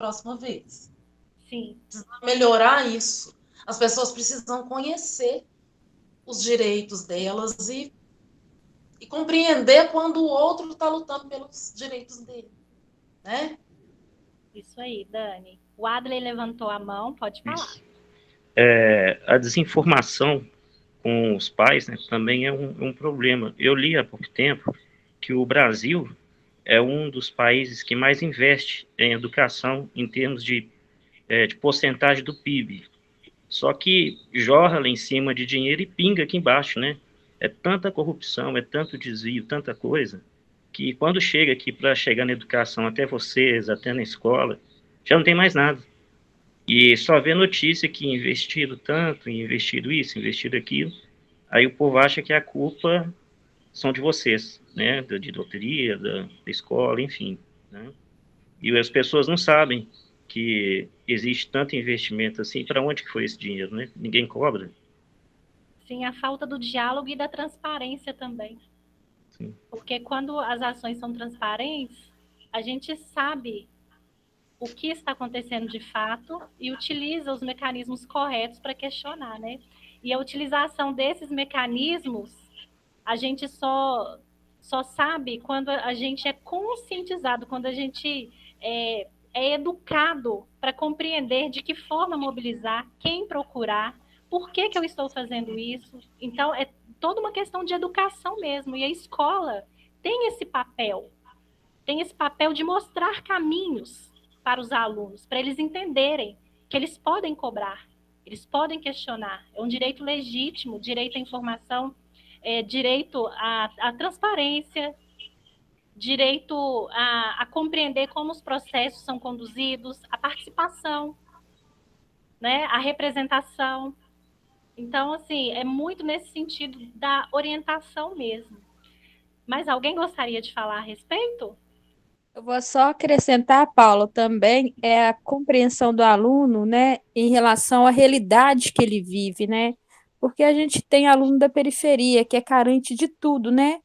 próxima vez. Sim. Precisa melhorar isso. As pessoas precisam conhecer os direitos delas e compreender quando o outro está lutando pelos direitos dele, né? Isso aí, Dani. O Adley levantou a mão, pode falar. A desinformação com os pais, né, também é um problema. Eu li há pouco tempo que o Brasil é um dos países que mais investe em educação em termos de porcentagem do PIB. Só que jorra lá em cima de dinheiro e pinga aqui embaixo, né? É tanta corrupção, é tanto desvio, tanta coisa, que quando chega aqui para chegar na educação, até vocês, até na escola, já não tem mais nada. E só vê notícia que investido tanto, investido isso, investido aquilo, aí o povo acha que a culpa são de vocês, né? De loteria, da escola, enfim, né? E as pessoas não sabem que existe tanto investimento assim, para onde que foi esse dinheiro, né? Ninguém cobra. Sim, a falta do diálogo e da transparência também. Sim. Porque quando as ações são transparentes, a gente sabe o que está acontecendo de fato e utiliza os mecanismos corretos para questionar, né? E a utilização desses mecanismos, a gente só sabe quando a gente é conscientizado, quando a gente é educado para compreender de que forma mobilizar, quem procurar, por que eu estou fazendo isso. Então, é toda uma questão de educação mesmo. E a escola tem esse papel de mostrar caminhos para os alunos, para eles entenderem que eles podem cobrar, eles podem questionar. É um direito legítimo, direito à informação, direito à transparência, direito a compreender como os processos são conduzidos, a participação, né, a representação. Então, assim, é muito nesse sentido da orientação mesmo. Mas alguém gostaria de falar a respeito? Eu vou só acrescentar, Paulo, também é a compreensão do aluno, né, em relação à realidade que ele vive, né? Porque a gente tem aluno da periferia que é carente de tudo, né?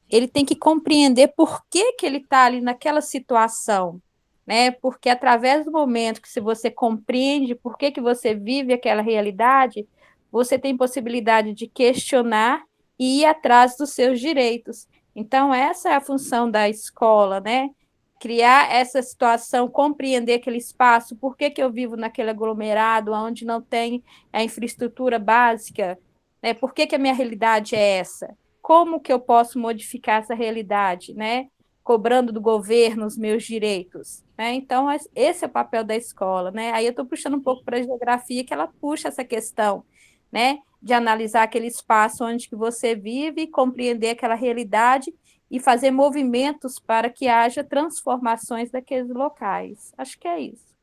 Ele tem que compreender por que que ele está ali naquela situação, né? Porque através do momento que se você compreende por que que você vive aquela realidade, você tem possibilidade de questionar e ir atrás dos seus direitos. Então, essa é a função da escola, né? Criar essa situação, compreender aquele espaço, por que que eu vivo naquele aglomerado, onde não tem a infraestrutura básica, né? Por que que a minha realidade é essa? Como que eu posso modificar essa realidade, né? Cobrando do governo os meus direitos, né? Então, esse é o papel da escola, né? Aí eu estou puxando um pouco para a geografia, que ela puxa essa questão, né? De analisar aquele espaço onde que você vive, compreender aquela realidade e fazer movimentos para que haja transformações daqueles locais. Acho que é isso.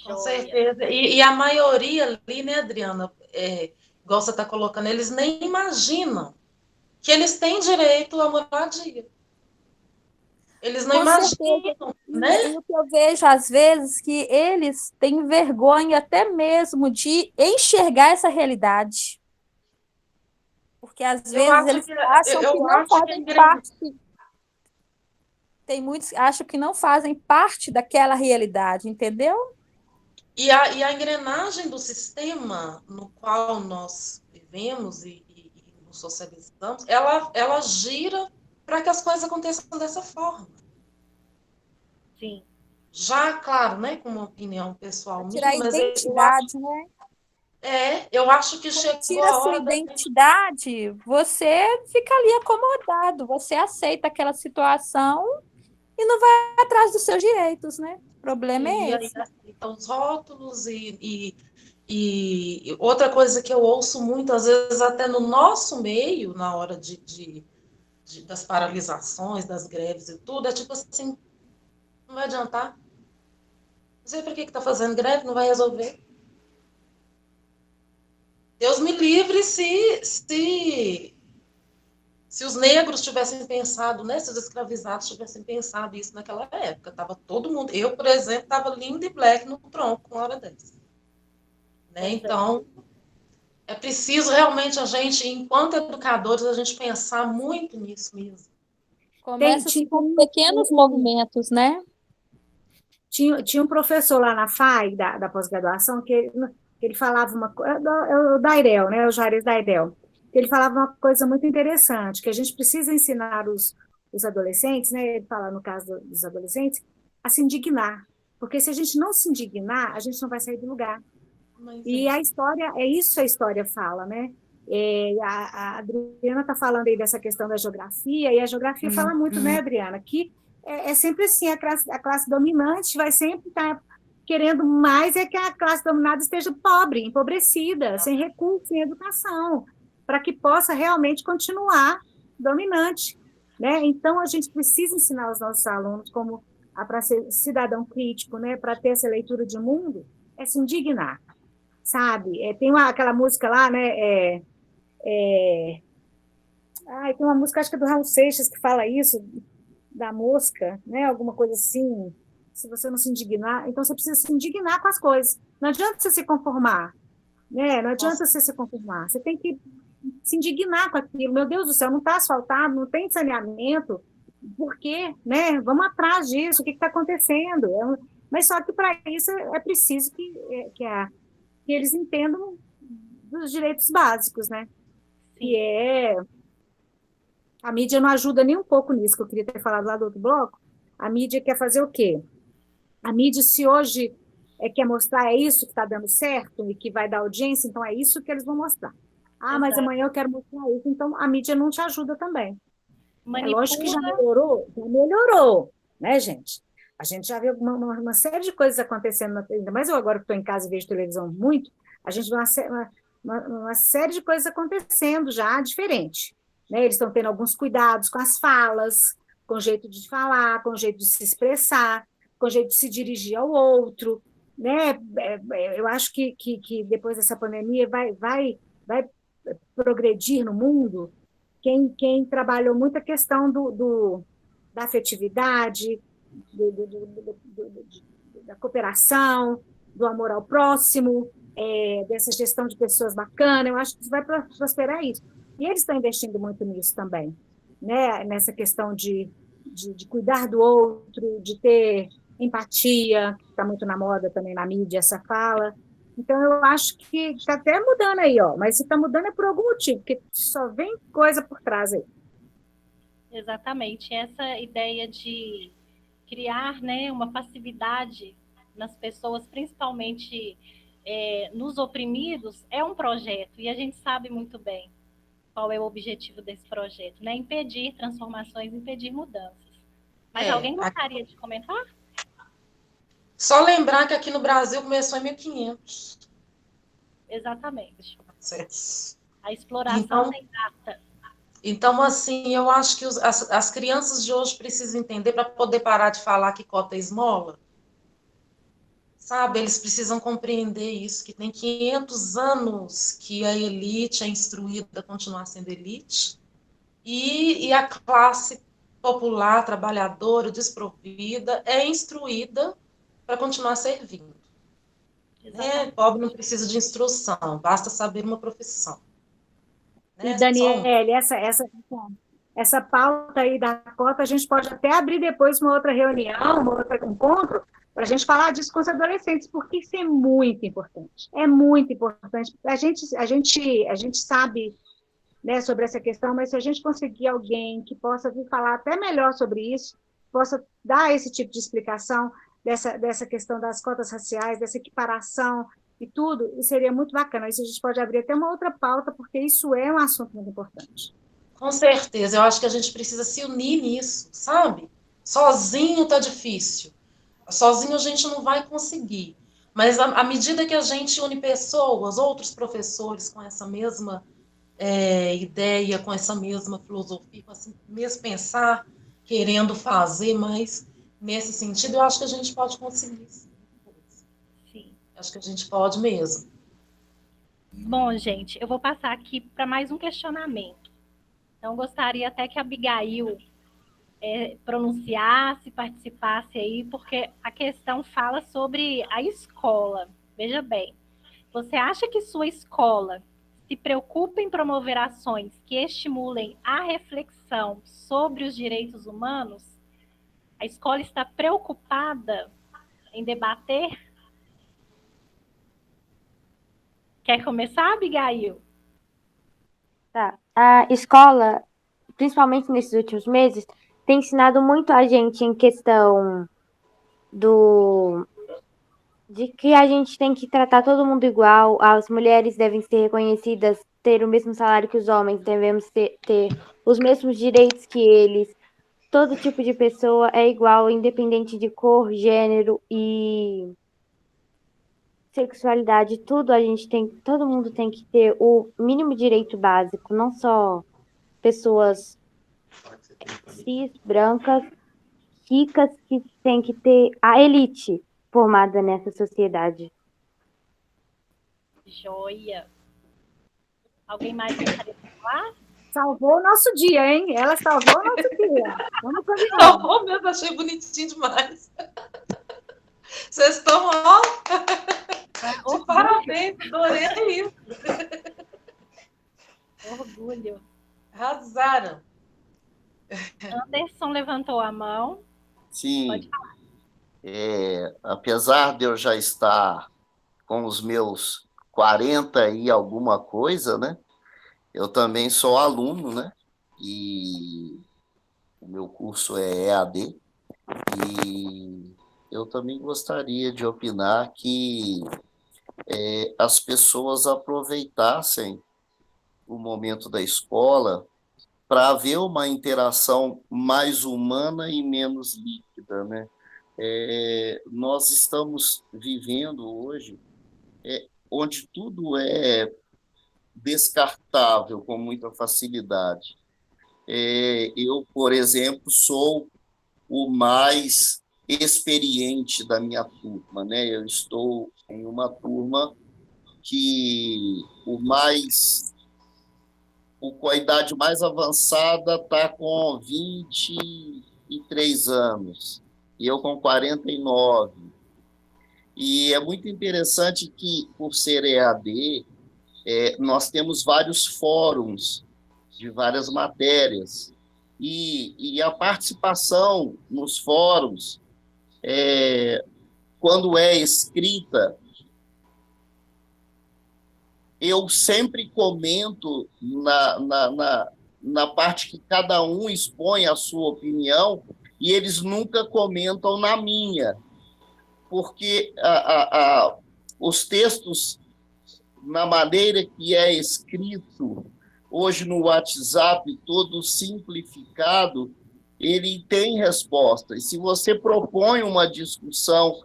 Com certeza. E a maioria ali, né, Adriana, igual você está colocando, eles nem imaginam que eles têm direito à moradia. Eles não Com imaginam, certeza. né? E o que eu vejo, às vezes, que eles têm vergonha até mesmo de enxergar essa realidade. Porque, às vezes, eles acham que não fazem parte. Tem muitos que acham que não fazem parte daquela realidade, entendeu? E a engrenagem do sistema no qual nós vivemos e nos socializamos, ela gira para que as coisas aconteçam dessa forma. Sim. Já, claro, né, com uma opinião pessoal Tirar a minha, mas identidade, né? eu acho que Quando chegou tira a a sua hora da gente. identidade, você fica ali acomodado, você aceita aquela situação e não vai atrás dos seus direitos, né? O problema E é aí esse. aceitam os rótulos e outra coisa que eu ouço muitas vezes até no nosso meio, na hora das paralisações, das greves e tudo, é tipo assim, não vai adiantar. Não sei por que está fazendo greve, não vai resolver. Deus me livre se os negros tivessem pensado, né? Se os escravizados tivessem pensado isso naquela época. Tava todo mundo. Eu, por exemplo, estava linda e black no tronco uma hora dessa. Né? Então, é preciso realmente a gente, enquanto educadores, a gente pensar muito nisso mesmo. Começa-se com pequenos movimentos, né? Tinha um professor lá na FAI, da pós-graduação, que ele falava uma coisa, é o Dairel, né, o Juarez Dairel, que ele falava uma coisa muito interessante, que a gente precisa ensinar os adolescentes, né, ele fala no caso dos adolescentes, a se indignar, porque se a gente não se indignar, a gente não vai sair do lugar. E a história, é isso que a história fala, né? A Adriana está falando aí dessa questão da geografia, e a geografia fala muito, né, Adriana, que é sempre assim, a classe dominante vai sempre estar querendo mais que a classe dominada esteja pobre, empobrecida, sem recursos, sem educação, para que possa realmente continuar dominante, né? Então, a gente precisa ensinar os nossos alunos para ser cidadão crítico, né, para ter essa leitura de mundo, é se indignar, sabe? Tem aquela música lá, né, tem uma música, acho que é do Raul Seixas, que fala isso, da mosca, né, alguma coisa assim, se você não se indignar, então você precisa se indignar com as coisas, não adianta você se conformar, né, não adianta você se conformar, você tem que se indignar com aquilo, meu Deus do céu, não está asfaltado, não tem saneamento, por quê, né, vamos atrás disso, o que está acontecendo, mas só que para isso é preciso que eles entendam dos direitos básicos, né, que a mídia não ajuda nem um pouco nisso, que eu queria ter falado lá do outro bloco. A mídia quer fazer o quê? A mídia, se hoje quer mostrar isso que está dando certo e que vai dar audiência, então é isso que eles vão mostrar. Mas amanhã eu quero mostrar isso, então a mídia não te ajuda também. É lógico que já melhorou, né, gente? A gente já vê uma série de coisas acontecendo, ainda mais eu agora que estou em casa e vejo televisão muito, a gente vê uma série de coisas acontecendo já diferente. Né? Eles estão tendo alguns cuidados com as falas, com o jeito de falar, com o jeito de se expressar, com o jeito de se dirigir ao outro. Né? Eu acho que depois dessa pandemia vai progredir no mundo quem trabalhou muito a questão da afetividade, da cooperação, do amor ao próximo, dessa gestão de pessoas bacana. Eu acho que isso vai prosperar isso. E eles estão investindo muito nisso também, né? Nessa questão de cuidar do outro, de ter empatia, que está muito na moda também na mídia, essa fala. Então, eu acho que está até mudando aí, mas se está mudando é por algum motivo, porque só vem coisa por trás aí. Exatamente. Essa ideia de criar, né, uma passividade nas pessoas, principalmente nos oprimidos, é um projeto, e a gente sabe muito bem qual é o objetivo desse projeto, né? Impedir transformações, impedir mudanças. Mas alguém gostaria de comentar? Só lembrar que aqui no Brasil começou em 1500. Exatamente. Certo. A exploração tem data. Então, assim, eu acho que as crianças de hoje precisam entender para poder parar de falar que cota é esmola. Sabe, eles precisam compreender isso, que tem 500 anos que a elite é instruída a continuar sendo elite, e a classe popular, trabalhadora, desprovida, é instruída para continuar servindo. Né? Pobre não precisa de instrução, basta saber uma profissão. Né? E, Daniele, essa pauta aí da cota, a gente pode até abrir depois uma outra reunião, um outro encontro, para a gente falar disso com os adolescentes, porque isso é muito importante. É muito importante. A gente sabe, né, sobre essa questão, mas se a gente conseguir alguém que possa vir falar até melhor sobre isso, possa dar esse tipo de explicação dessa questão das cotas raciais, dessa equiparação e tudo, isso seria muito bacana. Isso a gente pode abrir até uma outra pauta, porque isso é um assunto muito importante. Com certeza, eu acho que a gente precisa se unir nisso, sabe? Sozinho tá difícil. Sozinho a gente não vai conseguir. Mas à medida que a gente une pessoas, outros professores com essa mesma ideia, com essa mesma filosofia, com esse mesmo pensar, querendo fazer, mas nesse sentido eu acho que a gente pode conseguir. Sim. Acho que a gente pode mesmo. Bom, gente, eu vou passar aqui para mais um questionamento. Então, gostaria até que a Abigail pronunciasse, participasse aí, porque a questão fala sobre a escola. Veja bem, você acha que sua escola se preocupa em promover ações que estimulem a reflexão sobre os direitos humanos? A escola está preocupada em debater? Quer começar, Abigail? Tá. A escola, principalmente nesses últimos meses, tem ensinado muito a gente em questão de que a gente tem que tratar todo mundo igual, as mulheres devem ser reconhecidas, ter o mesmo salário que os homens, devemos ter os mesmos direitos que eles. Todo tipo de pessoa é igual, independente de cor, gênero e sexualidade, tudo todo mundo tem que ter o mínimo direito básico, não só pessoas cis, brancas, ricas que têm que ter a elite formada nessa sociedade. Joia. Alguém mais gostaria de falar? Salvou o nosso dia, hein? Ela salvou o nosso dia. Vamos continuar. Salvou mesmo, achei bonitinho demais. Vocês estão, ó, de parabéns, adorei isso. Orgulho. Arrasaram. Anderson levantou a mão. Sim. Pode falar. Apesar de eu já estar com os meus 40 e alguma coisa, né? Eu também sou aluno, né? E o meu curso é EAD. E eu também gostaria de opinar que as pessoas aproveitassem o momento da escola para haver uma interação mais humana e menos líquida, né? Nós estamos vivendo hoje onde tudo é descartável com muita facilidade. Eu, por exemplo, sou o mais experiente da minha turma, né? Eu estou em uma turma que com a idade mais avançada está com 23 anos, e eu com 49. E é muito interessante que, por ser EAD, nós temos vários fóruns de várias matérias, e a participação nos fóruns, quando é escrita, eu sempre comento na parte que cada um expõe a sua opinião, e eles nunca comentam na minha, porque os textos, na maneira que é escrito, hoje no WhatsApp, todo simplificado, ele tem resposta. E se você propõe uma discussão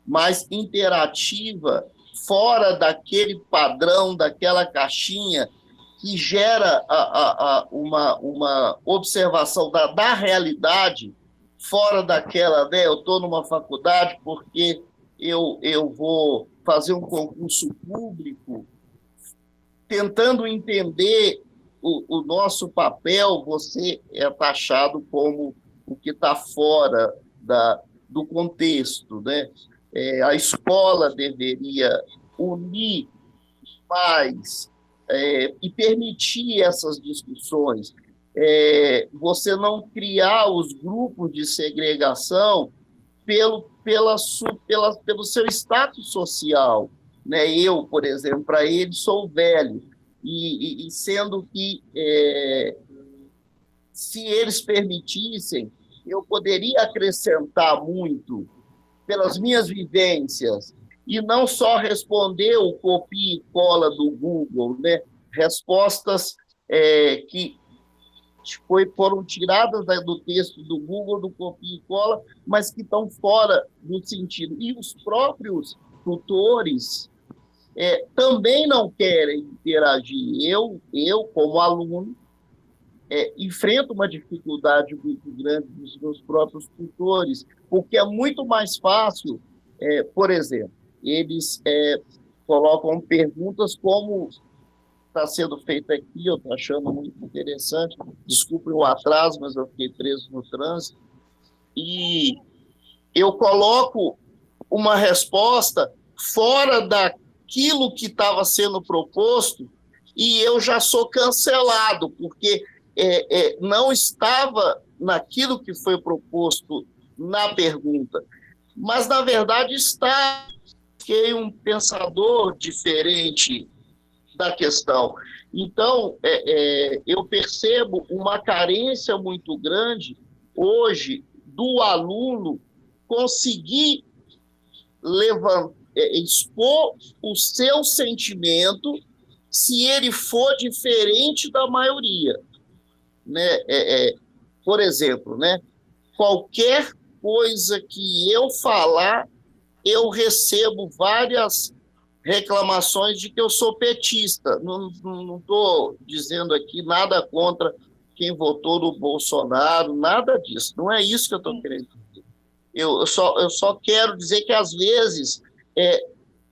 mais interativa, fora daquele padrão, daquela caixinha, que gera uma observação da realidade, fora daquela, né? Eu estou numa faculdade porque eu vou fazer um concurso público, tentando entender o nosso papel, você é taxado como o que está fora do contexto, né? A escola deveria unir mais e permitir essas discussões. Você não criar os grupos de segregação pelo seu status social, né? Eu, por exemplo, para ele, sou velho, e sendo que, se eles permitissem, eu poderia acrescentar muito pelas minhas vivências, e não só responder o copia e cola do Google, né? Respostas que foram tiradas do texto do Google, do copia e cola, mas que estão fora do sentido. E os próprios tutores também não querem interagir. Eu como aluno, enfrento uma dificuldade muito grande dos meus próprios tutores, porque é muito mais fácil, por exemplo, eles colocam perguntas como está sendo feito aqui, eu estou achando muito interessante, desculpe o atraso, mas eu fiquei preso no trânsito, e eu coloco uma resposta fora daquilo que estava sendo proposto, e eu já sou cancelado, porque não estava naquilo que foi proposto na pergunta. mas, na verdade, fiquei um pensador diferente da questão. Então, eu percebo uma carência muito grande hoje do aluno conseguir expor o seu sentimento se ele for diferente da maioria, né? Por exemplo, né? Qualquer coisa que eu falar, eu recebo várias reclamações de que eu sou petista. Não estou dizendo aqui nada contra quem votou no Bolsonaro, nada disso. Não é isso que eu estou querendo dizer. Eu só quero dizer que, às vezes,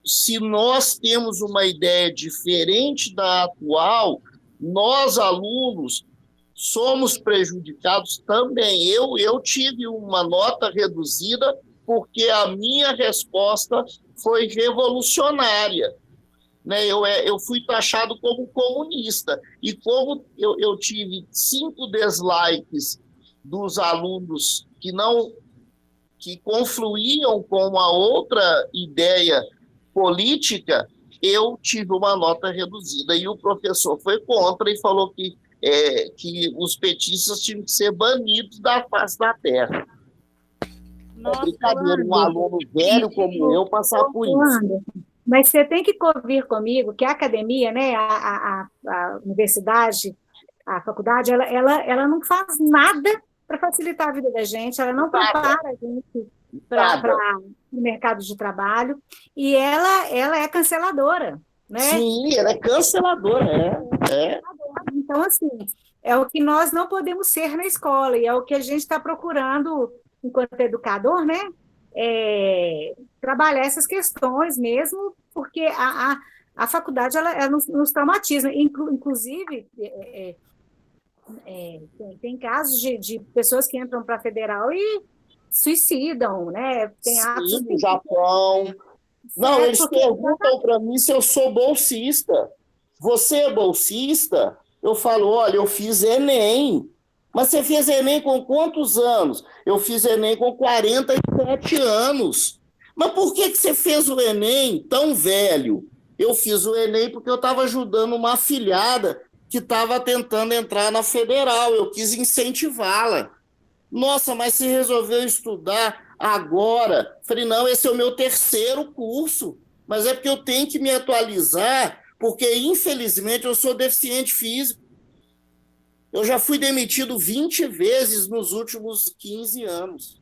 se nós temos uma ideia diferente da atual, nós, alunos, somos prejudicados também. Eu tive uma nota reduzida porque a minha resposta foi revolucionária, né? Eu fui taxado como comunista. E como eu tive 5 dislikes dos alunos que confluíam com uma outra ideia política, eu tive uma nota reduzida. E o professor foi contra e falou que os petistas tinham que ser banidos da face da terra. Nossa, Brincadeira, um aluno velho como eu passar por isso. Anderson, mas você tem que convir comigo que a academia, né, a universidade, a faculdade, ela não faz nada para facilitar a vida da gente, ela não prepara a gente para o mercado de trabalho, e ela é canceladora, né? Sim, ela é canceladora, Então, assim, é o que nós não podemos ser na escola, e é o que a gente está procurando, enquanto educador, né? Trabalhar essas questões mesmo, porque a faculdade ela nos traumatiza. Inclusive, tem casos de pessoas que entram para a federal e suicidam, né? Tem atos. Sim, no Japão. Não, eles perguntam para mim se eu sou bolsista. Você é bolsista? Eu falo, olha, eu fiz Enem. Mas você fez Enem com quantos anos? Eu fiz Enem com 47 anos. Mas por que você fez o Enem tão velho? Eu fiz o Enem porque eu estava ajudando uma afilhada que estava tentando entrar na federal. Eu quis incentivá-la. Nossa, mas você resolveu estudar agora? Falei, não, esse é o meu 3º curso. Mas é porque eu tenho que me atualizar, porque, infelizmente, eu sou deficiente físico. Eu já fui demitido 20 vezes nos últimos 15 anos.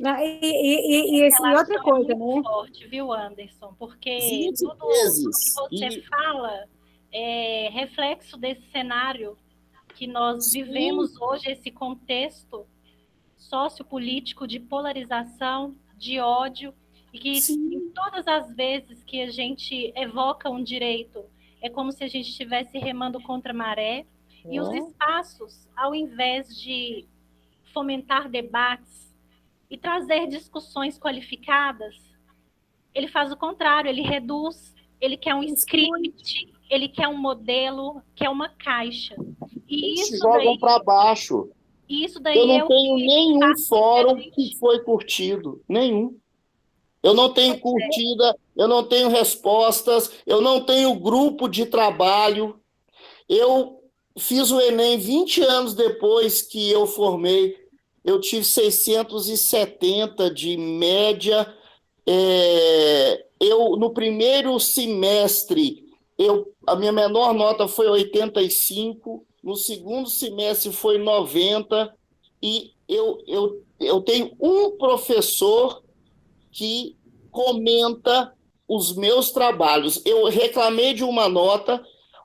E outra coisa, né? Forte, viu, Anderson? Porque 20 tudo vezes. que você fala é reflexo desse cenário que nós vivemos hoje, esse contexto sociopolítico de polarização, de ódio, e que em todas as vezes que a gente evoca um direito, é como se a gente estivesse remando contra a maré, e os espaços, ao invés de fomentar debates e trazer discussões qualificadas, ele faz o contrário, ele reduz, ele quer um script, ele quer um modelo, quer uma caixa. E eles isso jogam daí, para baixo. Isso daí eu não tenho nenhum fórum que foi curtido, nenhum. Eu não tenho curtida, eu não tenho respostas, eu não tenho grupo de trabalho. Eu fiz o Enem 20 anos depois que eu formei. Eu tive 670 de média. No primeiro semestre, a minha menor nota foi 85, no segundo semestre foi 90, e eu tenho um professor que comenta os meus trabalhos. Eu reclamei de uma nota,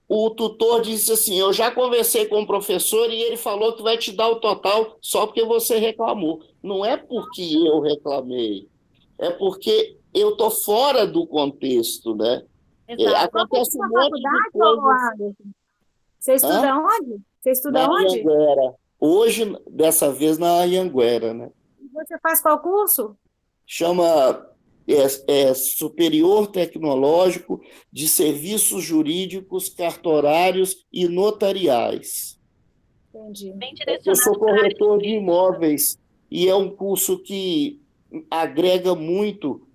o tutor disse assim, eu já conversei com o professor e ele falou que vai te dar o total só porque você reclamou. Não é porque eu reclamei, é porque eu estou fora do contexto, né? Acontece um monte de coisa. Você estuda onde? Você estuda onde? Anhanguera. Hoje, dessa vez, na Anhanguera, né? E você faz qual curso? Chama Superior Tecnológico de Serviços Jurídicos, Cartorários e Notariais. Entendi. Eu sou corretor de imóveis e é um curso que agrega muito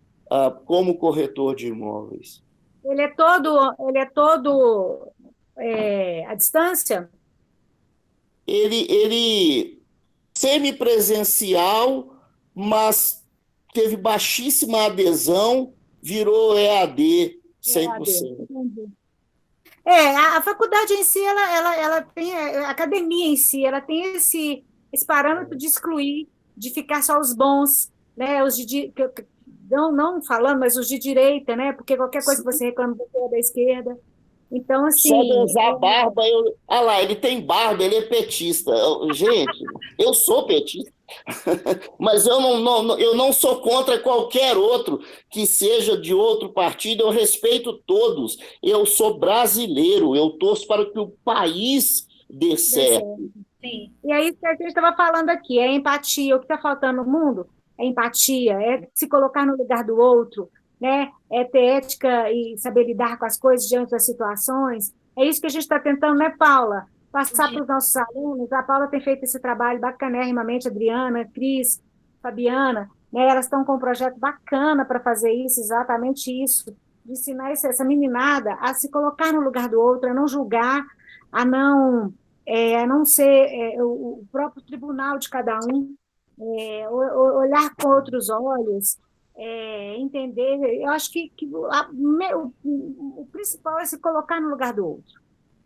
como corretor de imóveis. Ele é todo à distância? Ele semipresencial, mas teve baixíssima adesão, virou EAD 100%. Entendi. A faculdade em si, ela tem, a academia em si, ela tem esse parâmetro de excluir, de ficar só os bons, né? Não falando, mas os de direita, né? Porque qualquer coisa que você reclama é da esquerda. Então, assim. Só de usar barba, ah lá, ele tem barba, ele é petista. Gente, eu sou petista, mas eu não sou contra qualquer outro que seja de outro partido, eu respeito todos. Eu sou brasileiro, eu torço para que o país dê certo. Sim. E aí, que a gente estava falando aqui, é empatia. O que está faltando no mundo é empatia, é se colocar no lugar do outro, né? É ter ética e saber lidar com as coisas diante das situações. É isso que a gente está tentando, né, Paula? Passar para os nossos alunos. A Paula tem feito esse trabalho bacanérrimamente, Adriana, Cris, Fabiana, né? Elas estão com um projeto bacana para fazer isso, exatamente isso, de ensinar essa meninada a se colocar no lugar do outro, a não julgar, a não ser o próprio tribunal de cada um, olhar com outros olhos, entender. Eu acho que o principal é se colocar no lugar do outro.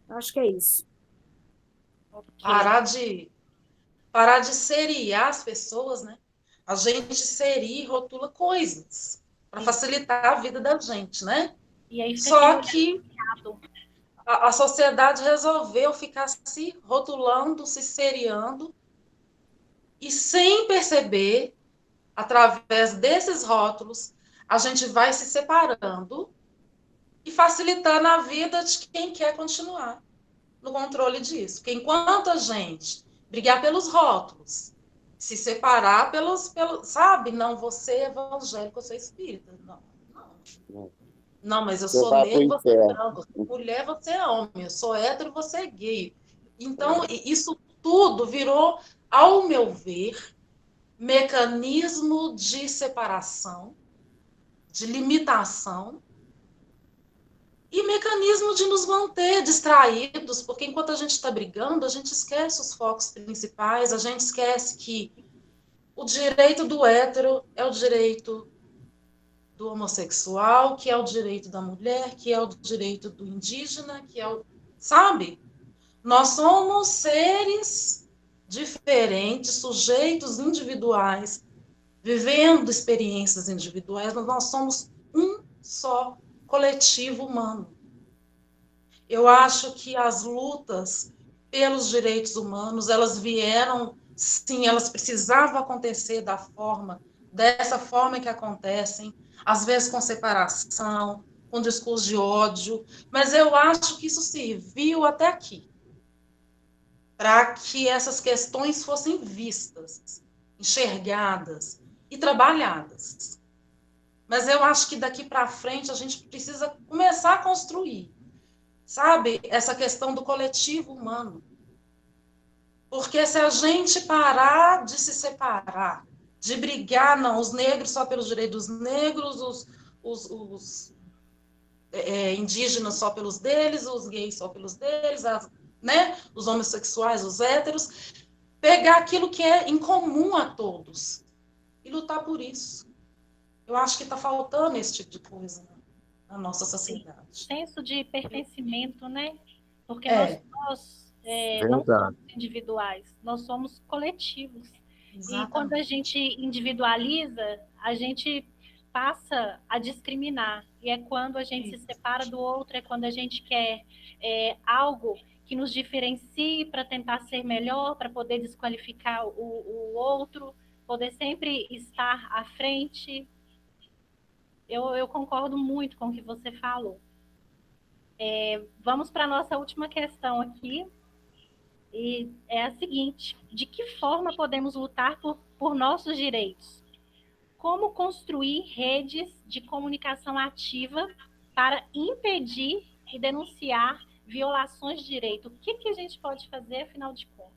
Eu acho que é isso. Parar de seriar as pessoas, né? A gente seria e rotula coisas para facilitar a vida da gente, né? E aí só que a sociedade resolveu ficar se rotulando, se seriando, e sem perceber, através desses rótulos, a gente vai se separando e facilitando a vida de quem quer continuar no controle disso. Porque enquanto a gente brigar pelos rótulos, se separar pelos sabe? Não, você é evangélico, eu sou espírita. Não, mas eu sou negro, você é branco. Eu sou mulher, você é homem. Eu sou hétero, você é gay. Então, isso tudo virou, ao meu ver, mecanismo de separação, de limitação, e mecanismo de nos manter distraídos, porque enquanto a gente está brigando, a gente esquece os focos principais, a gente esquece que o direito do hétero é o direito do homossexual, que é o direito da mulher, que é o direito do indígena, que é o... Sabe? Nós somos seres diferentes, sujeitos individuais, vivendo experiências individuais, mas nós somos um só coletivo humano. Eu acho que as lutas pelos direitos humanos, elas vieram, sim, elas precisavam acontecer dessa forma que acontecem, às vezes com separação, com discurso de ódio, mas eu acho que isso serviu até aqui, para que essas questões fossem vistas, enxergadas e trabalhadas. Mas eu acho que daqui para frente a gente precisa começar a construir, sabe, essa questão do coletivo humano. Porque se a gente parar de se separar, de brigar, não, os negros só pelos direitos dos negros, os indígenas só pelos deles, os gays só pelos deles, né, os homossexuais, os héteros, pegar aquilo que é em comum a todos e lutar por isso. Eu acho que está faltando esse tipo de coisa na nossa sociedade. Senso de pertencimento, né? Porque nós não somos individuais, nós somos coletivos. Exatamente. E quando a gente individualiza, a gente passa a discriminar. E é quando a gente se separa do outro, é quando a gente quer algo que nos diferencie para tentar ser melhor, para poder desqualificar o outro, poder sempre estar à frente. Eu concordo muito com o que você falou. Vamos para a nossa última questão aqui. E é a seguinte: de que forma podemos lutar por nossos direitos? Como construir redes de comunicação ativa para impedir e denunciar violações de direito? O que a gente pode fazer, afinal de contas?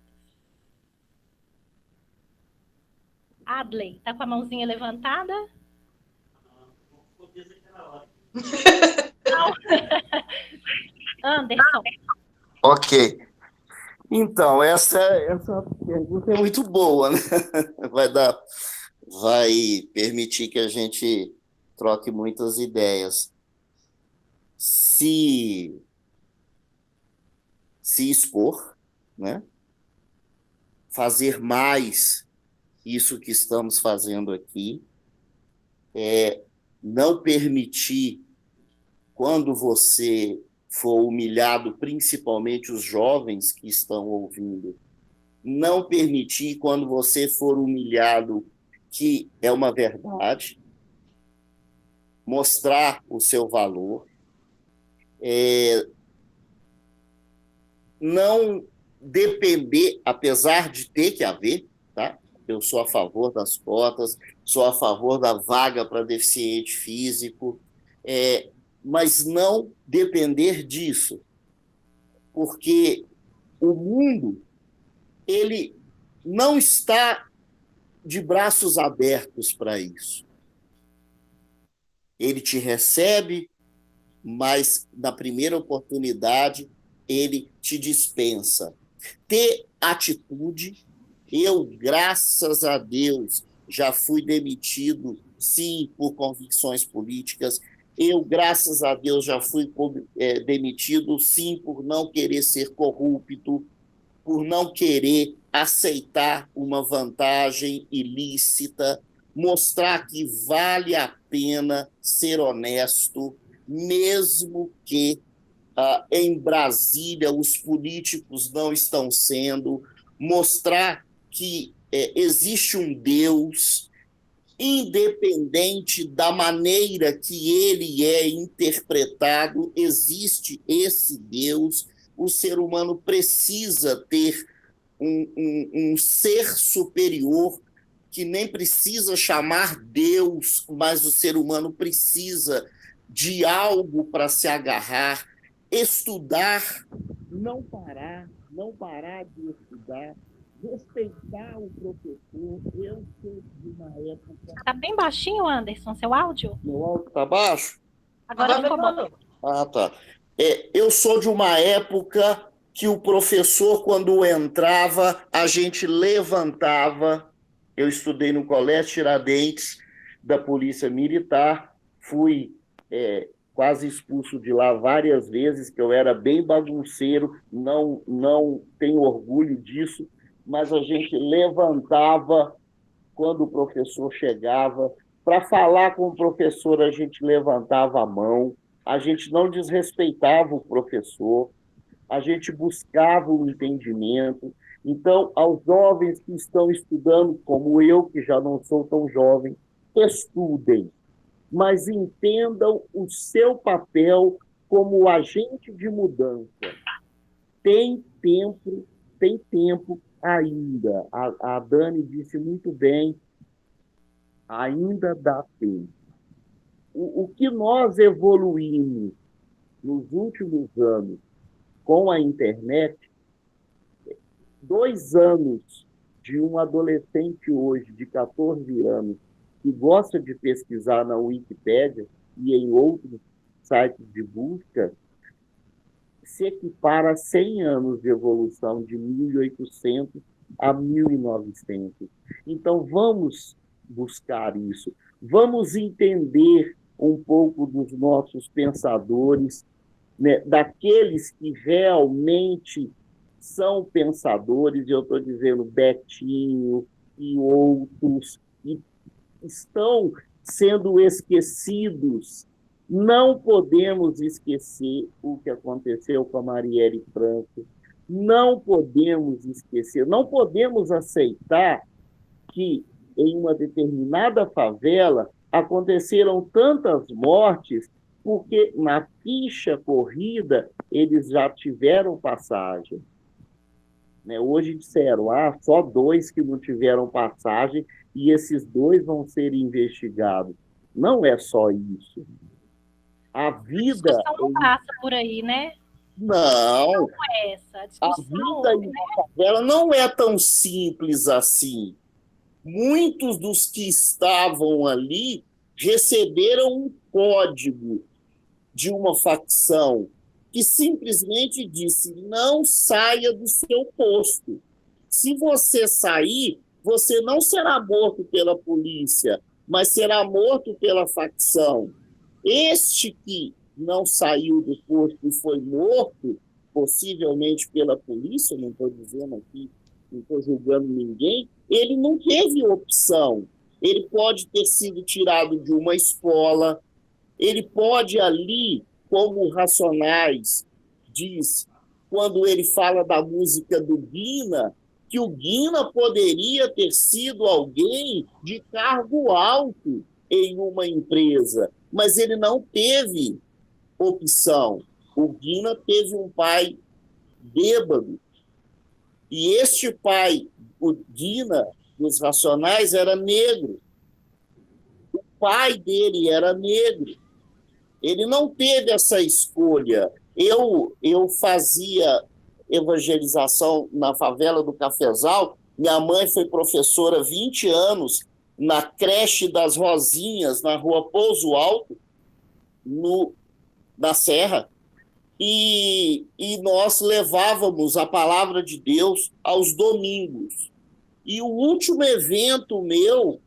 Adley, tá com a mãozinha levantada? Não. Anderson. Ok. Então, essa pergunta é muito boa, né? Vai permitir que a gente troque muitas ideias. Se expor, né? Fazer mais isso que estamos fazendo aqui, não permitir, quando você for humilhado, principalmente os jovens que estão ouvindo, não permitir, quando você for humilhado, que é uma verdade, mostrar o seu valor, não depender, apesar de ter que haver, tá? Eu sou a favor das cotas, sou a favor da vaga para deficiente físico, mas não depender disso, porque o mundo ele não está de braços abertos para isso. Ele te recebe, mas na primeira oportunidade ele te dispensa. Ter atitude. Eu, graças a Deus, já fui demitido, sim, por convicções políticas. Eu, graças a Deus, já fui demitido, sim, por não querer ser corrupto, por não querer aceitar uma vantagem ilícita, mostrar que vale a pena ser honesto, mesmo que em Brasília os políticos não estão sendo, mostrar que existe um Deus, independente da maneira que ele é interpretado, existe esse Deus. O ser humano precisa ter um ser superior, que nem precisa chamar Deus, mas o ser humano precisa de algo para se agarrar, estudar, não parar de estudar, respeitar o professor. Eu sou de uma época... Tá bem baixinho, Anderson, seu áudio? Meu áudio tá baixo? Agora ficou bom. Ah, tá. Eu sou de uma época que o professor, quando entrava, a gente levantava. Eu estudei no Colégio Tiradentes, da Polícia Militar, fui quase expulso de lá várias vezes, que eu era bem bagunceiro, não tenho orgulho disso, mas a gente levantava quando o professor chegava. Para falar com o professor, a gente levantava a mão, a gente não desrespeitava o professor, a gente buscava o entendimento. Então, aos jovens que estão estudando, como eu, que já não sou tão jovem, estudem, mas entendam o seu papel como agente de mudança. Tem tempo ainda. A Dani disse muito bem, ainda dá tempo. O que nós evoluímos nos últimos anos com a internet, 2 anos de um adolescente hoje, de 14 anos, que gosta de pesquisar na Wikipédia e em outros sites de busca, se equipara a 100 anos de evolução, de 1800 a 1900. Então, vamos buscar isso. Vamos entender um pouco dos nossos pensadores, né, daqueles que realmente são pensadores, e eu estou dizendo Betinho e outros, que estão sendo esquecidos. Não podemos esquecer o que aconteceu com a Marielle Franco, não podemos esquecer, não podemos aceitar que em uma determinada favela aconteceram tantas mortes porque na ficha corrida eles já tiveram passagem. Né? Hoje disseram, só 2 que não tiveram passagem e esses 2 vão ser investigados. Não é só isso. A vida... A discussão não passa por aí, né? Não. Não é essa. A vida em uma favela não é tão simples assim. muitos dos que estavam ali receberam um código de uma facção que simplesmente disse: não saia do seu posto. Se você sair, você não será morto pela polícia, mas será morto pela facção. Este que não saiu do posto e foi morto, possivelmente pela polícia, não estou dizendo aqui, não estou julgando ninguém, ele não teve opção. Ele pode ter sido tirado de uma escola, ele pode ali, como o Racionais diz, quando ele fala da música do Guina, que o Guina poderia ter sido alguém de cargo alto em uma empresa, mas ele não teve opção. O Guina teve um pai bêbado, e este pai, o Guina, dos Racionais, era negro. O pai dele era negro. Ele não teve essa escolha. Eu fazia evangelização na favela do Cafezal. Minha mãe foi professora há 20 anos na creche das Rosinhas, na rua Pouso Alto, na Serra. E nós levávamos a palavra de Deus aos domingos. E o último evento meu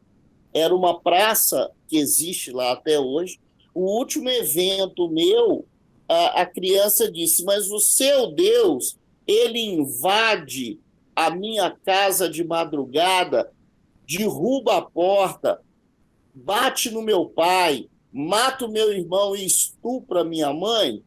era uma praça que existe lá até hoje. O último evento meu, a criança disse: mas o seu Deus, ele invade a minha casa de madrugada, derruba a porta, bate no meu pai, mata o meu irmão e estupra minha mãe?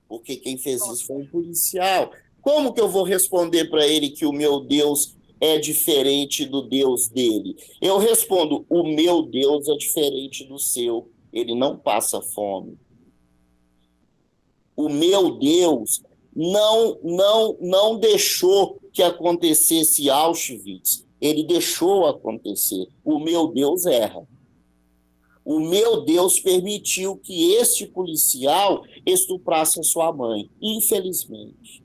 Porque quem fez isso foi um policial. Como que eu vou responder para ele que o meu Deus é diferente do Deus dele? Eu respondo: o meu Deus é diferente do seu. Ele não passa fome. O meu Deus não deixou que acontecesse Auschwitz. Ele deixou acontecer. O meu Deus erra. O meu Deus permitiu que este policial estuprasse a sua mãe. Infelizmente.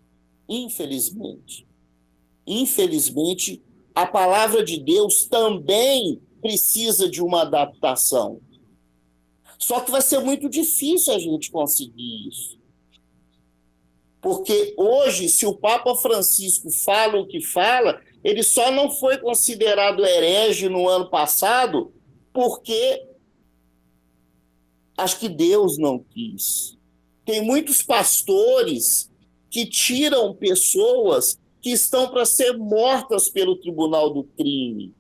Infelizmente, a palavra de Deus também precisa de uma adaptação. Só que vai ser muito difícil a gente conseguir isso. Porque hoje, se o Papa Francisco fala o que fala, ele só não foi considerado herege no ano passado porque acho que Deus não quis. Tem muitos pastores que tiram pessoas que estão para ser mortas pelo tribunal do crime.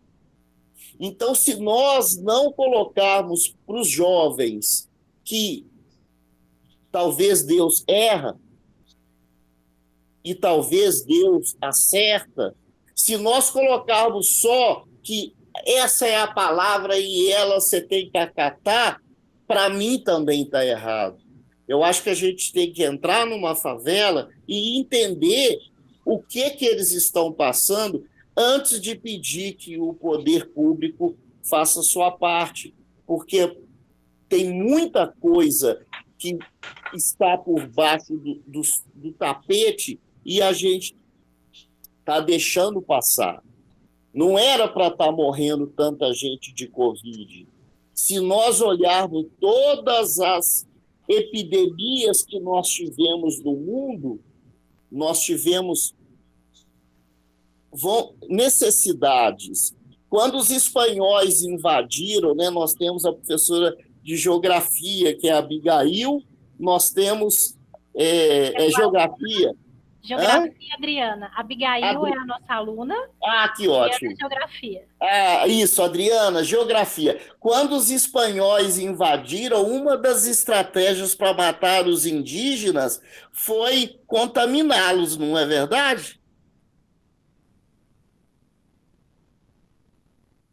Então, se nós não colocarmos para os jovens que talvez Deus erra e talvez Deus acerta, se nós colocarmos só que essa é a palavra e ela você tem que acatar, para mim também está errado. Eu acho que a gente tem que entrar numa favela e entender o que eles estão passando antes de pedir que o poder público faça sua parte, porque tem muita coisa que está por baixo do tapete e a gente está deixando passar. Não era para estar morrendo tanta gente de Covid. Se nós olharmos todas as epidemias que nós tivemos no mundo, nós tivemos necessidades. Quando os espanhóis invadiram, né, nós temos a professora de geografia, que é a Abigail, nós temos geografia. Geografia, Adriana. Abigail é a nossa aluna. Ah, que ótimo. E é geografia. Isso, Adriana, geografia. Quando os espanhóis invadiram, uma das estratégias para matar os indígenas foi contaminá-los, não é verdade?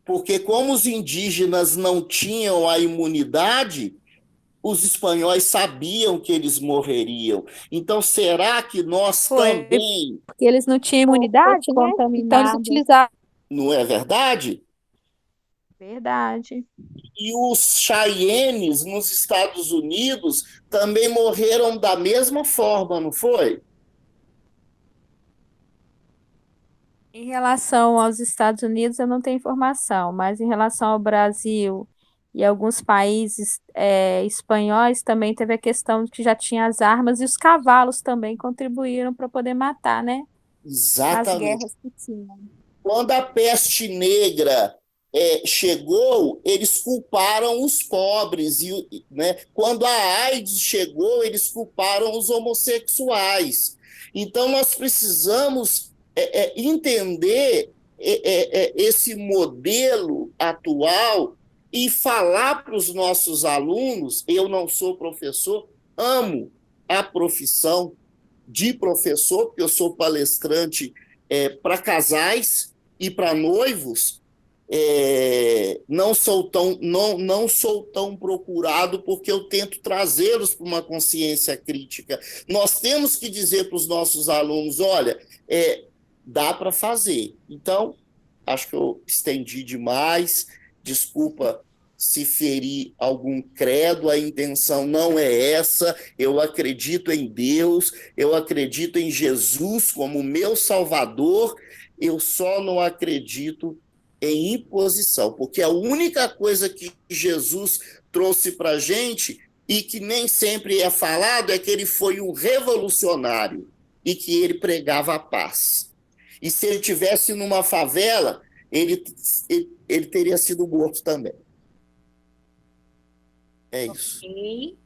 Porque como os indígenas não tinham a imunidade, os espanhóis sabiam que eles morreriam. Então, será que nós também... Porque eles não tinham imunidade, né? Então, eles utilizavam. Não é verdade? Verdade. E os Cheyennes, nos Estados Unidos, também morreram da mesma forma, não foi? Em relação aos Estados Unidos, eu não tenho informação, mas em relação ao Brasil e alguns países espanhóis, também teve a questão de que já tinha as armas e os cavalos também contribuíram para poder matar, né? Nas Exatamente. guerras que tinham. Quando a peste negra chegou, eles culparam os pobres. Né? Quando a AIDS chegou, eles culparam os homossexuais. Então, nós precisamos entender esse modelo atual e falar para os nossos alunos. Eu não sou professor, amo a profissão de professor, porque eu sou palestrante para casais e para noivos. Não sou tão procurado, porque eu tento trazê-los para uma consciência crítica. Nós temos que dizer para os nossos alunos, olha, dá para fazer. Então, acho que eu estendi demais, desculpa se ferir algum credo, a intenção não é essa. Eu acredito em Deus, eu acredito em Jesus como meu Salvador, eu só não acredito em imposição, porque a única coisa que Jesus trouxe para a gente, e que nem sempre é falado, é que ele foi um revolucionário e que ele pregava a paz. E se ele tivesse numa favela, ele teria sido morto também. É isso. Ok.